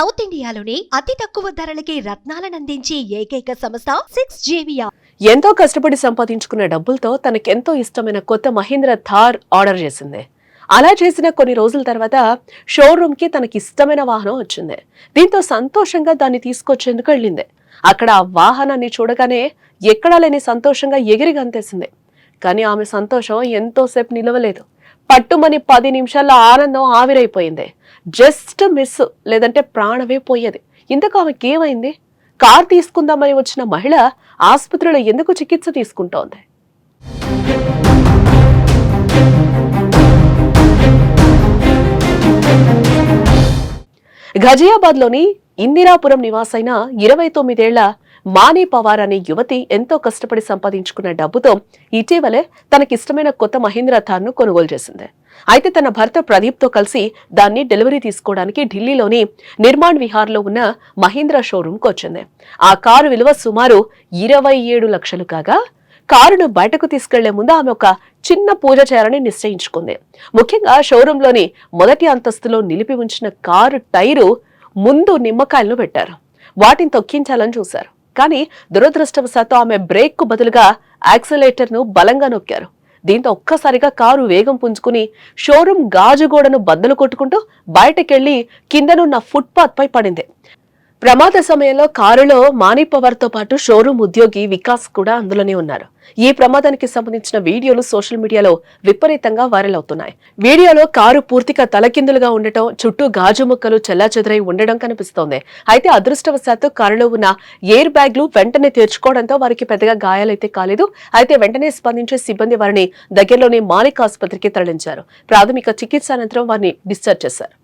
South ఇండియాలోని అతి తక్కువ ధరలకి రత్నాలనందించే ఏకైక సంస్థ 6JVR. ఎంతో కష్టపడి సంపాదించుకున్న డబ్బులతో తనకెంతో ఇష్టమైన కొత్త మహీంద్రా థార్ ఆర్డర్ చేసింది. అలా చేసిన కొన్ని రోజుల తర్వాత షోరూమ్ కి తనకి ఇష్టమైన వాహనం వచ్చింది. దీంతో సంతోషంగా దాన్ని తీసుకొచ్చేందుకు వెళ్ళింది. అక్కడ ఆ వాహనాన్ని చూడగానే ఎక్కడా లేని సంతోషంగా ఎగిరి గంతేసింది. కానీ ఆమె సంతోషం ఎంతోసేపు నిలవలేదు. పట్టుమని 10 నిమిషాల్లో ఆనందం ఆవిరైపోయింది. జస్ట్ మిస్, లేదంటే ప్రాణమే పోయేది. ఇంతకు ఆమెకి ఏమైంది? కార్ తీసుకుందామని వచ్చిన మహిళ ఆసుపత్రిలో ఎందుకు చికిత్స తీసుకుంటోంది? ఘజియాబాద్ లోని ఇందిరాపురం నివాసైన 29 ఏళ్ల మానీ పవార్ అనే యువతి ఎంతో కష్టపడి సంపాదించుకున్న డబ్బుతో ఇటీవలే తనకిష్టమైన కొత్త మహీంద్రా థార్ ను కొనుగోలు చేసింది. అయితే తన భర్త ప్రదీప్ తో కలిసి దాన్ని డెలివరీ తీసుకోవడానికి ఢిల్లీలోని నిర్మాణ్ విహార్ లో ఉన్న మహీంద్రా షోరూమ్ కు వచ్చింది. ఆ కారు విలువ సుమారు 27 లక్షలు కాగా కారును బయటకు తీసుకెళ్లే ముందు ఆమె ఒక చిన్న పూజ చేయాలని నిశ్చయించుకుంది. ముఖ్యంగా షోరూమ్ లోని మొదటి అంతస్తులో నిలిపి ఉంచిన కారు టైరు ముందు నిమ్మకాయలను పెట్టారు. వాటిని తొక్కించాలని చూశారు. కానీ దురదృష్టవశాత్తు ఆమె బ్రేక్ కు బదులుగా యాక్సిలరేటర్ ను బలంగా నొక్కారు. దీంతో ఒక్కసారిగా కారు వేగం పుంజుకుని షోరూమ్ గాజుగోడను బద్దలు కొట్టుకుంటూ బయటకెళ్లి కిందనున్న ఫుట్పాత్ పై పడింది. ప్రమాద సమయంలో కారులో మానీ పవార్ తో పాటు షోరూమ్ ఉద్యోగి వికాస్ కూడా అందులోనే ఉన్నారు. ఈ ప్రమాదానికి సంబంధించిన వీడియోలు సోషల్ మీడియాలో విపరీతంగా వైరల్ అవుతున్నాయి. వీడియోలో కారు పూర్తిగా తలకిందులుగా ఉండటం, చుట్టూ గాజు ముక్కలు చెల్లాచెదరై ఉండడం కనిపిస్తోంది. అయితే అదృష్టవశాత్తు కారులో ఉన్న ఎయిర్ బ్యాగ్లు వెంటనే తెరుచుకోవడంతో వారికి పెద్దగా గాయాలైతే కాలేదు. అయితే వెంటనే స్పందించే సిబ్బంది వారిని దగ్గరలోని మాలిక్ ఆసుపత్రికి తరలించారు. ప్రాథమిక చికిత్స అనంతరం వారిని డిశ్చార్జ్ చేశారు.